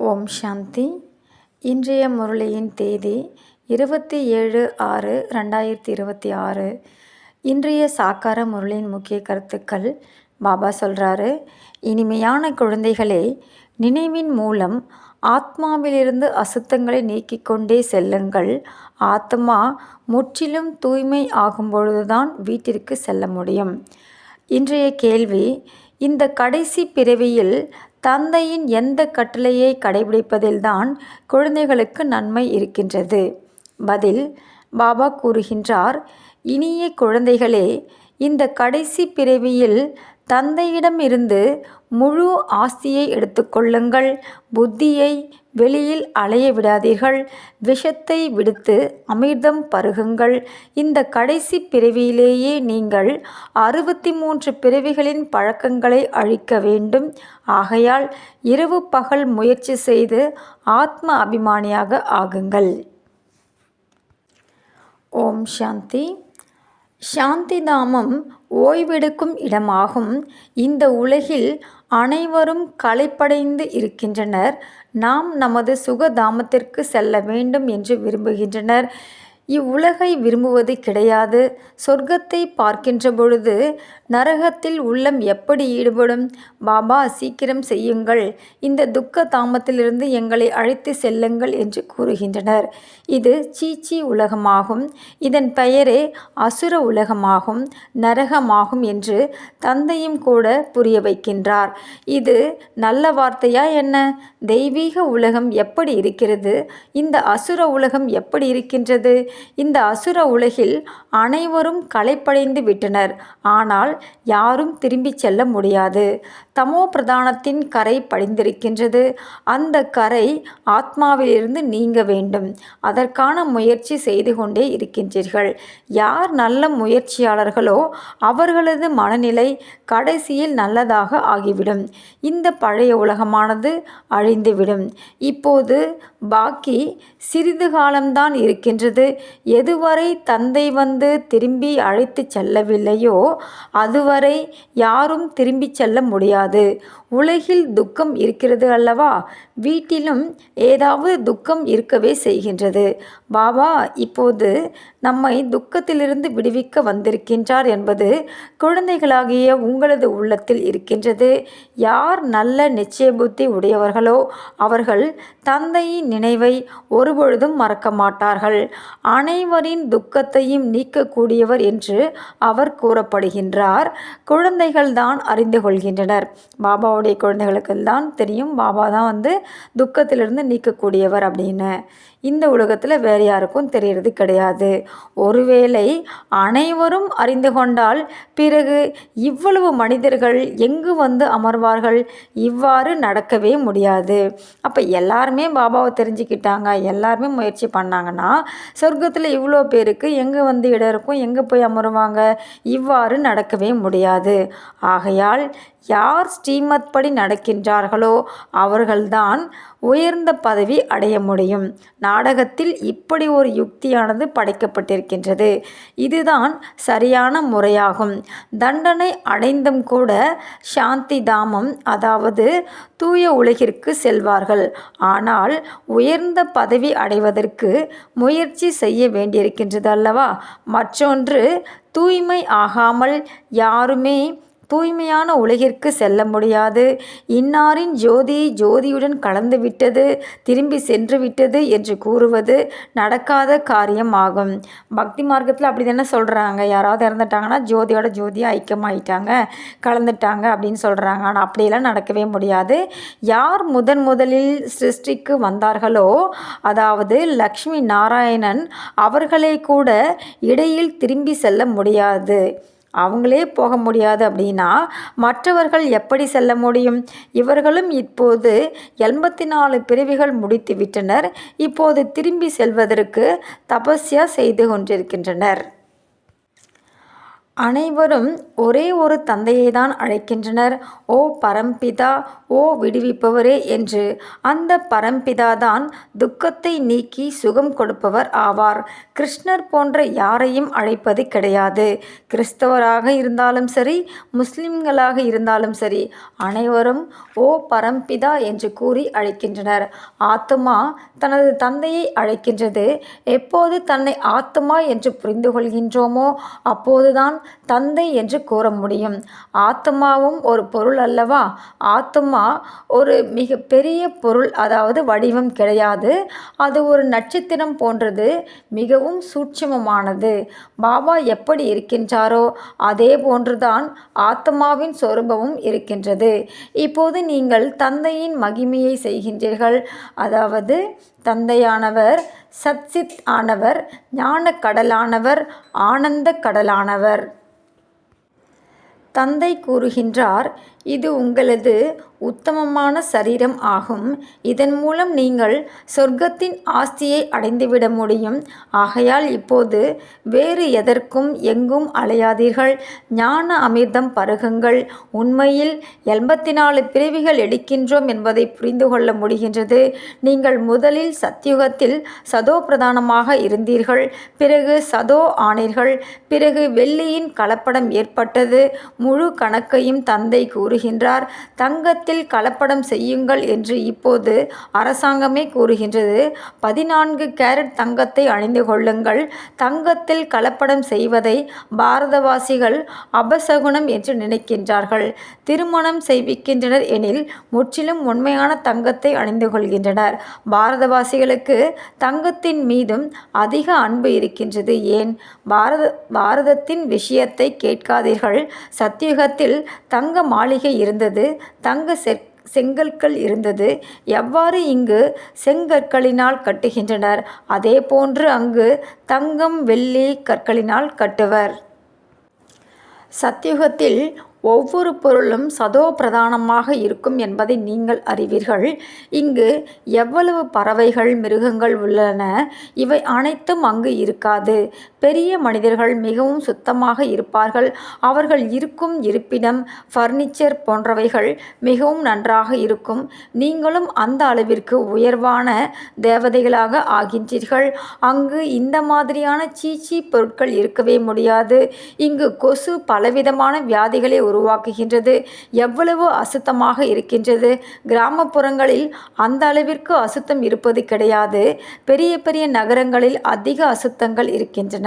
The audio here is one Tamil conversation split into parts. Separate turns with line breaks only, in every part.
ஓம் சாந்தி. இன்றைய முரளியின் தேதி 27/6/2026. இன்றைய சாக்கார முரளியின் முக்கிய கருத்துக்கள். பாபா சொல்கிறாரு, இனிமையான குழந்தைகளே, நினைவின் மூலம் ஆத்மாவிலிருந்து அசுத்தங்களை நீக்கிக் கொண்டே செல்லுங்கள். ஆத்மா முற்றிலும் தூய்மை ஆகும்பொழுதுதான் வீட்டிற்கு செல்ல முடியும். இன்றைய கேள்வி, இந்த கடைசி பிறவியில் தந்தையின் எந்த கட்டளையை கடைபிடிப்பதில்தான் குழந்தைகளுக்கு நன்மை இருக்கின்றது? பதில். பாபா கூறுகின்றார், இனிய குழந்தைகளே, இந்த கடைசி பிறவியில் தந்தையிடமிருந்து முழு ஆஸ்தியை எடுத்துக்கொள்ளுங்கள். புத்தியை வெளியில் அலைய விடாதீர்கள். விஷத்தை விடுத்து அமிர்தம் பருகுங்கள். இந்த கடைசி பிறவியிலேயே நீங்கள் 63 பிறவிகளின் பழக்கங்களை அழிக்க வேண்டும். ஆகையால் இரவு பகல் முயற்சி செய்து ஆத்ம அபிமானியாக ஆகுங்கள். ஓம் சாந்தி. சாந்தி தாமம் ஓய்வெடுக்கும் இடமாகும். இந்த உலகில் அனைவரும் களைப்படைந்து இருக்கின்றனர். நாம் நமது சுகதாமத்திற்கு செல்ல வேண்டும் என்று விரும்புகின்றனர். இவ்வுலகை விரும்புவது கிடையாது. சொர்க்கத்தை பார்க்கின்ற பொழுது நரகத்தில் உள்ளம் எப்படி ஈடுபடும்? பாபா, சீக்கிரம் செய்யுங்கள், இந்த துக்க தாமத்திலிருந்து எங்களை அழைத்து செல்லுங்கள் என்று கூறுகின்றனர். இது சீச்சி உலகமாகும். இதன் பெயரே அசுர உலகமாகும், நரகமாகும் என்று தந்தையும் கூட புரிய வைக்கின்றார். இது நல்ல வார்த்தையா என்ன? தெய்வீக உலகம் எப்படி இருக்கிறது? இந்த அசுர உலகம் எப்படி இருக்கின்றது? இந்த அசுர உலகில் அனைவரும் களைப்படைந்து விட்டனர். ஆனால் யாரும் திரும்பிச் செல்ல முடியாது. தமோ பிரதானத்தின் கரை படிந்திருக்கின்றது. அந்த கரை ஆத்மாவிலிருந்து நீங்க வேண்டும். அதற்கான முயற்சி செய்து கொண்டே இருக்கின்றீர்கள். யார் நல்ல முயற்சியாளர்களோ அவர்களது மனநிலை கடைசியில் நல்லதாக ஆகிவிடும். இந்த பழைய உலகமானது அழிந்துவிடும். இப்போது பாக்கி சிறிது காலம்தான் இருக்கின்றது. எதுவரை தந்தை வந்து திரும்பி அழைத்து செல்லவில்லையோ அதுவரை யாரும் திரும்பி செல்ல முடியாது. உலகில் துக்கம் இருக்கிறது அல்லவா? வீட்டிலும் ஏதாவது துக்கம் இருக்கவே செய்கின்றது. பாபா இப்போது நம்மை துக்கத்திலிருந்து விடுவிக்க வந்திருக்கின்றார் என்பது குழந்தைகளாகிய உங்களது உள்ளத்தில் இருக்கின்றது. யார் நல்ல நிச்சய புத்தி உடையவர்களோ அவர்கள் தந்தையின் நினைவை ஒருபொழுதும் மறக்க மாட்டார்கள். அனைவரின் துக்கத்தையும் நீக்கக்கூடியவர் என்று அவர் கூறப்படுகின்றார். குழந்தைகள் தான் அறிந்து கொள்கின்றனர். பாபாவுடைய குழந்தைகளுக்கெல்லாம் தெரியும், பாபா தான் வந்து துக்கத்திலிருந்து நீக்கக்கூடியவர் அப்படின்னு. இந்த உலகத்தில் வேறு யாருக்கும் தெரியறது கிடையாது. ஒருவேளை அனைவரும் அறிந்து கொண்டால் பிறகு இவ்வளவு மனிதர்கள் எங்கு வந்து அமர்வார்கள்? இவ்வாறு நடக்கவே முடியாது. அப்போ எல்லாருமே பாபாவை தெரிஞ்சுக்கிட்டாங்க, எல்லாருமே முயற்சி பண்ணாங்கன்னா சொர்க்கத்தில் இவ்வளோ பேருக்கு எங்கே வந்து இடம் இருக்கும்? எங்கே போய் அமருவாங்க? இவ்வாறு நடக்கவே முடியாது. ஆகையால் யார் ஸ்ரீமத் படி நடக்கின்றார்களோ அவர்கள்தான் உயர்ந்த பதவி அடைய முடியும். நாடகத்தில் இப்படி ஒரு யுக்தியானது படைக்கப்பட்டிருக்கின்றது. இதுதான் சரியான முறையாகும். தண்டனை அடைந்தும் கூட சாந்தி தாமம், அதாவது தூய உலகிற்கு செல்வார்கள். ஆனால் உயர்ந்த பதவி அடைவதற்கு முயற்சி செய்ய வேண்டியிருக்கின்றது அல்லவா? மற்றொன்று, தூய்மை ஆகாமல் யாருமே தூய்மையான உலகிற்கு செல்ல முடியாது. இன்னாரின் ஜோதி ஜோதியுடன் கலந்து விட்டது, திரும்பி சென்று விட்டது என்று கூறுவது நடக்காத காரியம் ஆகும். பக்தி மார்க்கத்தில் அப்படி தானே சொல்கிறாங்க. யாராவது இறந்துட்டாங்கன்னா ஜோதியோட ஜோதியாக ஐக்கியமாயிட்டாங்க, கலந்துட்டாங்க அப்படின்னு சொல்கிறாங்க. ஆனால் அப்படியெல்லாம் நடக்கவே முடியாது. யார் முதலில் சிருஷ்டிக்கு வந்தார்களோ, அதாவது லக்ஷ்மி நாராயணன், அவர்களே கூட இடையில் திரும்பி செல்ல முடியாது. அவங்களே போக முடியாது அப்படின்னா மற்றவர்கள் எப்படி செல்ல முடியும்? இவர்களும் இப்போது 84 பிறவிகள் முடித்து விட்டனர். இப்போது திரும்பி செல்வதற்கு தபஸ்யா செய்து கொண்டிருக்கின்றனர். அனைவரும் ஒரே ஒரு தந்தையை தான் அழைக்கின்றனர். ஓ பரம்பிதா, ஓ விடுவிப்பவரே என்று. அந்த பரம்பிதா தான் துக்கத்தை நீக்கி சுகம் கொடுப்பவர் ஆவார். கிருஷ்ணர் போன்ற யாரையும் அழைப்பது கிடையாது. கிறிஸ்தவராக இருந்தாலும் சரி, முஸ்லிம்களாக இருந்தாலும் சரி, அனைவரும் ஓ பரம்பிதா என்று கூறி அழைக்கின்றனர். ஆத்துமா தனது தந்தையை அழைக்கின்றது. எப்போது தன்னை ஆத்துமா என்று புரிந்து கொள்கின்றோமோ அப்போதுதான் தந்தை என்று கூற முடியும். ஆத்துமாவும் ஒரு பொருள் அல்லவா? ஆத்துமா ஒரு மிக பெரிய பொருள், அதாவது வடிவம் கிடையாது. அது ஒரு நட்சத்திரம் போன்றது, மிகவும் சூட்சுமமானது. பாபா எப்படி இருக்கின்றாரோ அதே போன்றுதான் ஆத்மாவின் சொரூபமும் இருக்கின்றது. இப்போது நீங்கள் தந்தையின் மகிமையை செய்கின்றீர்கள். அதாவது தந்தையானவர் சத்சித் ஆனவர், ஞான கடலானவர், ஆனந்த கடலானவர். தந்தை கூறுகின்றார், இது உங்களது உத்தமமான சரீரம் ஆகும். இதன் மூலம் நீங்கள் சொர்க்கத்தின் ஆஸ்தியை அடைந்துவிட முடியும். ஆகையால் இப்போது வேறு எதற்கும் எங்கும் அலையாதீர்கள். ஞான அமிர்தம் பருகுங்கள். உண்மையில் 84 பிறவிகள் எடுக்கின்றோம் என்பதை புரிந்து கொள்ள முடிகின்றது. நீங்கள் முதலில் சத்யுகத்தில் சதோ பிரதானமாக இருந்தீர்கள். பிறகு சதோ ஆனீர்கள். பிறகு வெள்ளியின் கலப்படம் ஏற்பட்டது. முழு கணக்கையும் தந்தை கூறுகின்றார். தங்கத்தில் கலப்படம் செய்யுங்கள் என்று இப்போது அரசாங்கமே கூறுகின்றது. 14 கேரட் தங்கத்தை அணிந்து கொள்ளுங்கள். தங்கத்தில் கலப்படம் செய்வதை பாரதவாசிகள் அபசகுனம் என்று நினைக்கின்றார்கள். திருமணம் செய்விக்கின்றனர் எனில் முற்றிலும் உண்மையான தங்கத்தை அணிந்து கொள்கின்றனர். பாரதவாசிகளுக்கு தங்கத்தின் மீதும் அதிக அன்பு இருக்கின்றது. ஏன்? பாரதத்தின் விஷயத்தை கேட்காதீர்கள். சத்யுகத்தில் தங்க மாளிகை இருந்தது. தங்க செங்கற்கள் இருந்தது. எவ்வாறு இங்கு செங்கற்களினால் கட்டுகின்றனர், அதே போன்று அங்கு தங்கம் வெள்ளி கற்களினால் கட்டுவர். சத்யுகத்தில் ஒவ்வொரு பொருளும் சதோ பிரதானமாக இருக்கும் என்பதை நீங்கள் அறிவீர்கள். இங்கு எவ்வளவு பறவைகள், மிருகங்கள் உள்ளன, இவை அனைத்தும் அங்கு இருக்காது. பெரிய மனிதர்கள் மிகவும் சுத்தமாக இருப்பார்கள். அவர்கள் இருக்கும் இருப்பிடம், ஃபர்னிச்சர் போன்றவைகள் மிகவும் நன்றாக இருக்கும். நீங்களும் அந்த அளவிற்கு உயர்வான தேவதைகளாக ஆகின்றீர்கள். அங்கு இந்த மாதிரியான சீச்சி பொருட்கள் இருக்கவே முடியாது. இங்கு கொசு பலவிதமான வியாதிகளை உருவாக்குகின்றது. எவ்வளவு அசுத்தமாக இருக்கின்றது. கிராமப்புறங்களில் அந்த அளவிற்கு அசுத்தம் இருப்பது கிடையாது. பெரிய பெரிய நகரங்களில் அதிக அசுத்தங்கள் இருக்கின்றன.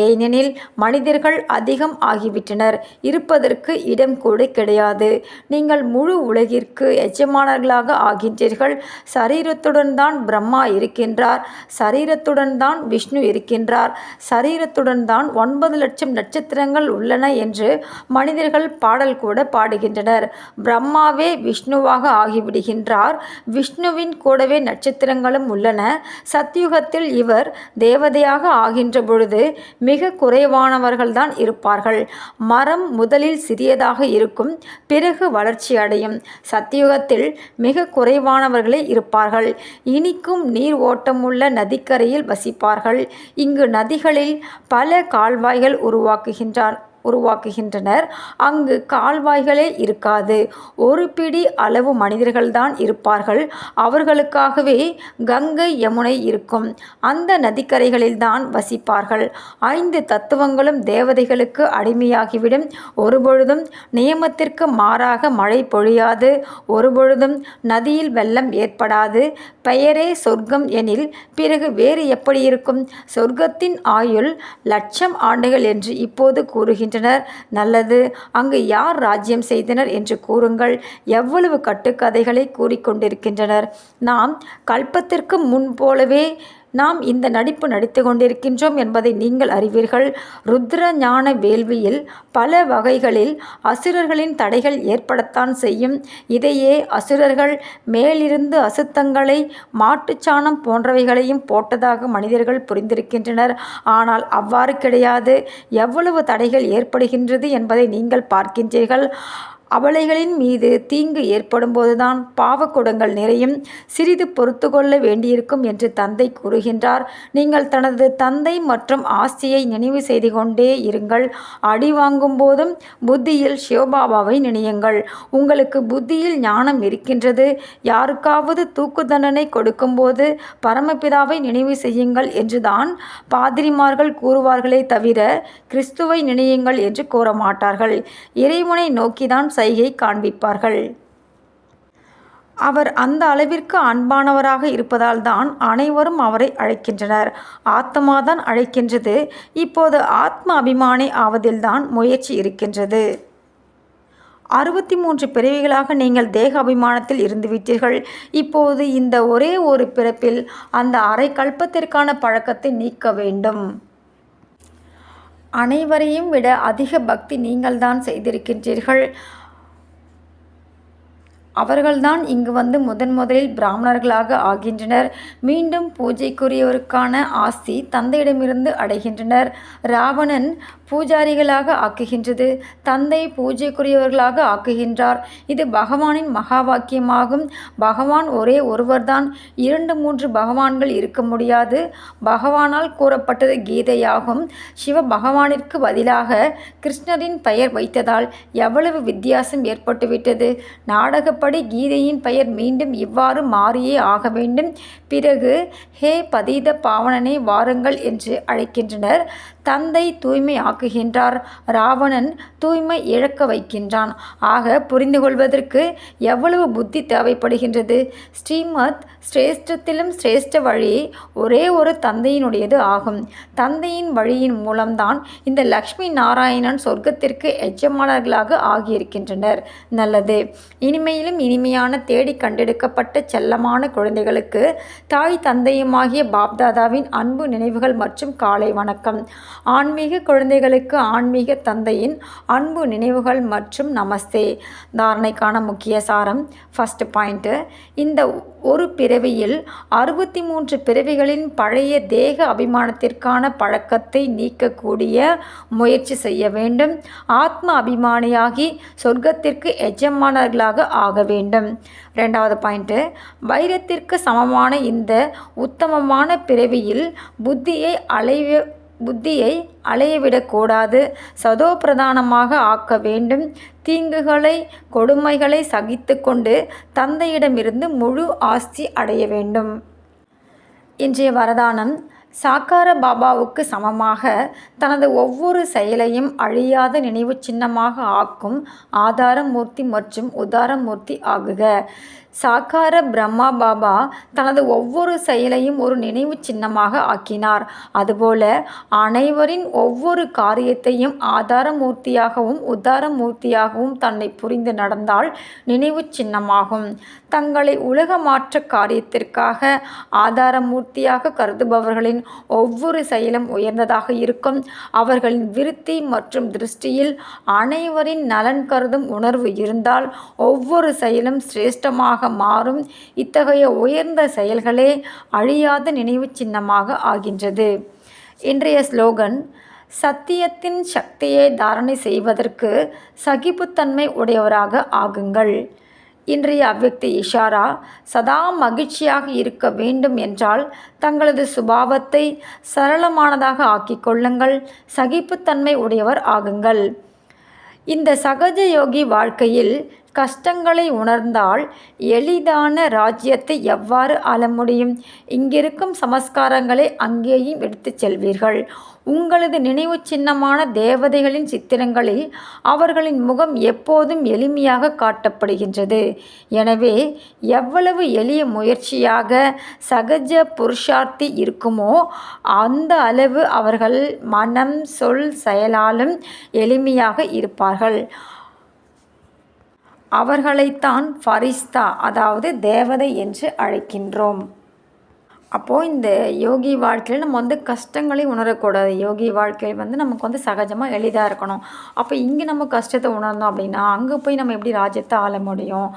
ஏனெனில் மனிதர்கள் அதிகம் ஆகிவிட்டனர். இருப்பதற்கு இடம் கூட கிடையாது. நீங்கள் முழு உலகிற்கு எஜமானர்களாக ஆகின்றீர்கள். சரீரத்துடன் தான் பிரம்மா இருக்கின்றார். சரீரத்துடன் தான் விஷ்ணு இருக்கின்றார். சரீரத்துடன் தான் 9 லட்சம் நட்சத்திரங்கள் உள்ளன என்று மனிதர்கள் பாடல் கூட பாடுகின்றனர். பிரம்மாவே விஷ்ணுவாக ஆகிவிடுகின்றார். விஷ்ணுவின் கூடவே நட்சத்திரங்களும் உள்ளன. சத்யுகத்தில் இவர் தேவதையாக ஆகின்ற பொழுது மிக குறைவானவர்கள்தான் இருப்பார்கள். மரம் முதலில் சிறியதாக இருக்கும், பிறகு வளர்ச்சி அடையும். சத்யுகத்தில் மிக குறைவானவர்களே இருப்பார்கள். இனிக்கும் நீர் ஓட்டமுள்ள நதிக்கரையில் வசிப்பார்கள். இங்கு நதிகளில் பல கால்வாய்கள் உருவாக்குகின்றனர். அங்கு கால்வாய்களே இருக்காது. ஒரு பிடி அளவு மனிதர்கள்தான் இருப்பார்கள். அவர்களுக்காகவே கங்கை, யமுனை இருக்கும். அந்த நதிக்கரைகளில்தான் வசிப்பார்கள். 5 தத்துவங்களும் தேவதைகளுக்கு அடிமையாகிவிடும். ஒருபொழுதும் நியமத்திற்கு மாறாக மழை பொழியாது. ஒருபொழுதும் நதியில் வெள்ளம் ஏற்படாது. பெயரே சொர்க்கம் எனில் பிறகு வேறு எப்படி இருக்கும்? சொர்க்கத்தின் ஆயுள் 1,00,000 ஆண்டுகள் என்று இப்போது கூறுகின்றனர். நல்லது, அங்கு யார் ராஜ்யம் செய்தனர் என்று கூறுங்கள். எவ்வளவு கட்டுக்கதைகளை கூறிக்கொண்டிருக்கின்றனர். நாம் கல்பத்திற்கு முன் போலவே நாம் இந்த நடிப்பு நடித்து கொண்டிருக்கின்றோம் என்பதை நீங்கள் அறிவீர்கள். ருத்ர ஞான வேள்வியில் பல வகைகளில் அசுரர்களின் தடைகள் ஏற்படத்தான் செய்யும். இதையே அசுரர்கள் மேலிருந்து அசுத்தங்களை, மாட்டுச்சாணம் போன்றவைகளையும் போட்டதாக மனிதர்கள் புரிந்திருக்கின்றனர். ஆனால் அவ்வாறு கிடையாது. எவ்வளவு தடைகள் ஏற்படுகின்றது என்பதை நீங்கள் பார்க்கின்றீர்கள். அபலைகளின் மீது தீங்கு ஏற்படும் போதுதான் பாவக்குடங்கள் நிறையும், சிறிது பொறுத்து கொள்ள வேண்டியிருக்கும் என்று தந்தை கூறுகின்றார். நீங்கள் தனது தந்தை மற்றும் ஆஸ்தியை நினைவு செய்து கொண்டே இருங்கள். அடி வாங்கும் போதும் புத்தியில் சிவபாபாவை நினையுங்கள். உங்களுக்கு புத்தியில் ஞானம் இருக்கின்றது. யாருக்காவது தூக்கு தண்டனை கொடுக்கும்போது பரமபிதாவை நினைவு செய்யுங்கள் என்றுதான் பாதிரிமார்கள் கூறுவார்களே தவிர கிறிஸ்துவை நினையுங்கள் என்று கூற மாட்டார்கள். இறைவனை நோக்கிதான் சைகை காண்பிப்பார்கள். அவர் அந்த அளவிற்கு அன்பானவராக இருப்பதால் தான் அனைவரும் அவரை அழைக்கின்றனர். ஆத்மாதான் அழைக்கின்றது. இப்போது ஆத்ம அபிமானி ஆவதில்தான் முயற்சி இருக்கின்றது. 63 பிறவிகளாக நீங்கள் தேக அபிமானத்தில் இருந்துவிட்டீர்கள். இப்போது இந்த ஒரே ஒரு பிறப்பில் அந்த அரை கல்பத்திற்கான பழக்கத்தை நீக்க வேண்டும். அனைவரையும் விட அதிக பக்தி நீங்கள்தான் செய்திருக்கின்றீர்கள். அவர்கள்தான் இங்கு வந்து முதலில் பிராமணர்களாக ஆகின்றனர். மீண்டும் பூஜைக்குரியவருக்கான ஆஸ்தி தந்தையிடமிருந்து அடைகின்றனர். ராவணன் பூஜாரிகளாக ஆக்குகின்றது, தந்தை பூஜைக்குரியவர்களாக ஆக்குகின்றார். இது பகவானின் மகா வாக்கியமாகும். பகவான் ஒரே ஒருவர்தான். 2-3 பகவான்கள் இருக்க முடியாது. பகவானால் கூறப்பட்டது கீதையாகும். சிவ பகவானிற்கு பதிலாக கிருஷ்ணரின் பெயர் வைத்ததால் எவ்வளவு வித்தியாசம் ஏற்பட்டுவிட்டது. நாடகப்படி கீதையின் பெயர் மீண்டும் இவ்வாறு மாறியே ஆக வேண்டும். பிறகு ஹே பதீத பாவனனே வாருங்கள் என்று அழைக்கின்றனர். தந்தை தூய்மை ஆக்குகின்றார். ராவணன் தூய்மை இழக்க வைக்கின்றான். ஆக புரிந்து கொள்வதற்கு எவ்வளவு புத்தி தேவைப்படுகின்றது. ஸ்ரீமத் சிரேஷ்டத்திலும் சிரேஷ்ட வழி ஒரே ஒரு தந்தையினுடையது ஆகும். தந்தையின் வழியின் மூலம்தான் இந்த லக்ஷ்மி நாராயணன் சொர்க்கத்திற்கு எஜமானர்களாக ஆகியிருக்கின்றனர். நல்லது. இனிமையிலும் இனிமையான தேடி கண்டெடுக்கப்பட்ட செல்லமான குழந்தைகளுக்கு தாய் தந்தையுமாகிய பாப்தாதாவின் அன்பு நினைவுகள் மற்றும் காலை வணக்கம். ஆன்மீக குழந்தைகளுக்கு ஆன்மீக தந்தையின் அன்பு நினைவுகள் மற்றும் நமஸ்தே. தாரணைக்கான முக்கிய சாரம். ஃபர்ஸ்ட் பாயிண்ட், இந்த ஒரு பிறவியில் 63 பிறவிகளின் பழைய தேக அபிமானத்திற்கான பழக்கத்தை நீக்கக்கூடிய முயற்சி செய்ய வேண்டும். ஆத்ம அபிமானியாகி சொர்க்கத்திற்கு எஜமானர்களாக ஆக வேண்டும். 2வது பாயிண்ட், வைரத்திற்கு சமமான இந்த உத்தமமான பிறவியில் புத்தியை அலையவிடக்கூடாது. சதோ பிரதானமாக ஆக்க வேண்டும். தீங்குகளை கொடுமைகளை சகித்து கொண்டு தந்தையிடமிருந்து முழு ஆஸ்தி அடைய வேண்டும். இன்றைய வரதானம், சாக்கார பாபாவுக்கு சமமாக தனது ஒவ்வொரு செயலையும் அழியாத நினைவு சின்னமாக ஆக்கும் ஆதாரமூர்த்தி மற்றும் உதாரமூர்த்தி ஆகுக. சாக்கார பிரம்மா பாபா தனது ஒவ்வொரு செயலையும் ஒரு நினைவு சின்னமாக ஆக்கினார். அதுபோல அனைவரின் ஒவ்வொரு காரியத்தையும் ஆதாரமூர்த்தியாகவும் உதாரமூர்த்தியாகவும் தன்னை புரிந்து நடந்தால் நினைவு சின்னமாகும். தங்களை உலக மாற்ற காரியத்திற்காக ஆதாரமூர்த்தியாக கருதுபவர்களின் ஒவ்வொரு செயலும் உயர்ந்ததாக இருக்கும். அவர்களின் விருத்தி மற்றும் திருஷ்டியில் அனைவரின் நலன் கருதும் உணர்வு இருந்தால் ஒவ்வொரு செயலும் சிரேஷ்டமாக மாறும். இத்தகைய உயர்ந்த செயல்களே அழியாத நினைவு சின்னமாக ஆகின்றது. இன்றைய ஸ்லோகன், சத்தியத்தின் சக்தியை தாரணை செய்வதற்கு சகிப்புத்தன்மை உடையவராக ஆகுங்கள். இன்றைய அவ்யக்த இஷாரா, சதா மகிழ்ச்சியாக இருக்க வேண்டும் என்றால் தங்களது சுபாவத்தை சரளமானதாக ஆக்கிக் கொள்ளுங்கள். சகிப்புத்தன்மை உடையவர் ஆகுங்கள். இந்த சகஜ யோகி வாழ்க்கையில் கஷ்டங்களை உணர்ந்தால் எளிதான ராஜ்யத்தை எவ்வாறு ஆள முடியும்? இங்கிருக்கும் சமஸ்காரங்களை அங்கேயும் எடுத்துச் செல்வீர்கள். உங்களது நினைவு சின்னமான தேவதைகளின் சித்திரங்களில் அவர்களின் முகம் எப்போதும் எளிமையாக காட்டப்படுகின்றது. எனவே எவ்வளவு எளிய முயற்சியாக சகஜ புருஷார்த்தி இருக்குமோ அந்த அளவு அவர்கள் மனம் சொல் செயலாலும் எளிமையாக இருப்பார்கள். அவர்களைத்தான் ஃபரிஸ்தா, அதாவது தேவதை என்று அழைக்கின்றோம். அப்போது இந்த யோகி வாழ்க்கையில் நம்ம கஷ்டங்களை உணரக்கூடாது. யோகி வாழ்க்கை நமக்கு சகஜமாக எளிதாக இருக்கணும். அப்போ இங்கே நம்ம கஷ்டத்தை உணர்ந்தோம் அப்படின்னா அங்கே போய் நம்ம எப்படி ராஜ்யத்தை ஆள முடியும்?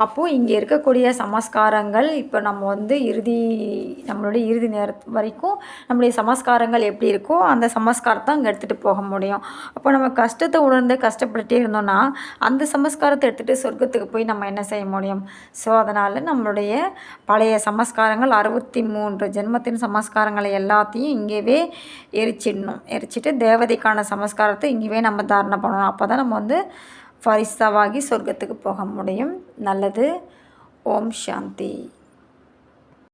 அப்போது இங்கே இருக்கக்கூடிய சமஸ்காரங்கள் இப்போ நம்ம வந்து நம்மளுடைய இறுதி நேரத்து வரைக்கும் நம்மளுடைய சமஸ்காரங்கள் எப்படி இருக்கோ அந்த சமஸ்காரத்தை அங்கே எடுத்துகிட்டு போக முடியும். அப்போ நம்ம கஷ்டத்தை உணர்ந்து கஷ்டப்பட்டுட்டே இருந்தோம்னா அந்த சமஸ்காரத்தை எடுத்துகிட்டு சொர்க்கத்துக்கு போய் நம்ம என்ன செய்ய முடியும்? ஸோ அதனால் நம்மளுடைய பழைய சமஸ்காரங்கள் 63 ஜென்மத்தின் சமஸ்காரங்களை எல்லாத்தையும் இங்கேவே எரிச்சிட்டு தேவதைக்கான சமஸ்காரத்தை இங்கேவே நம்ம தாரணை பண்ணணும். அப்போ தான் நம்ம வந்து ஃபரிஸ்தாவாகி சொர்க்கத்துக்கு போக முடியும். நல்லது. ஓம் சாந்தி.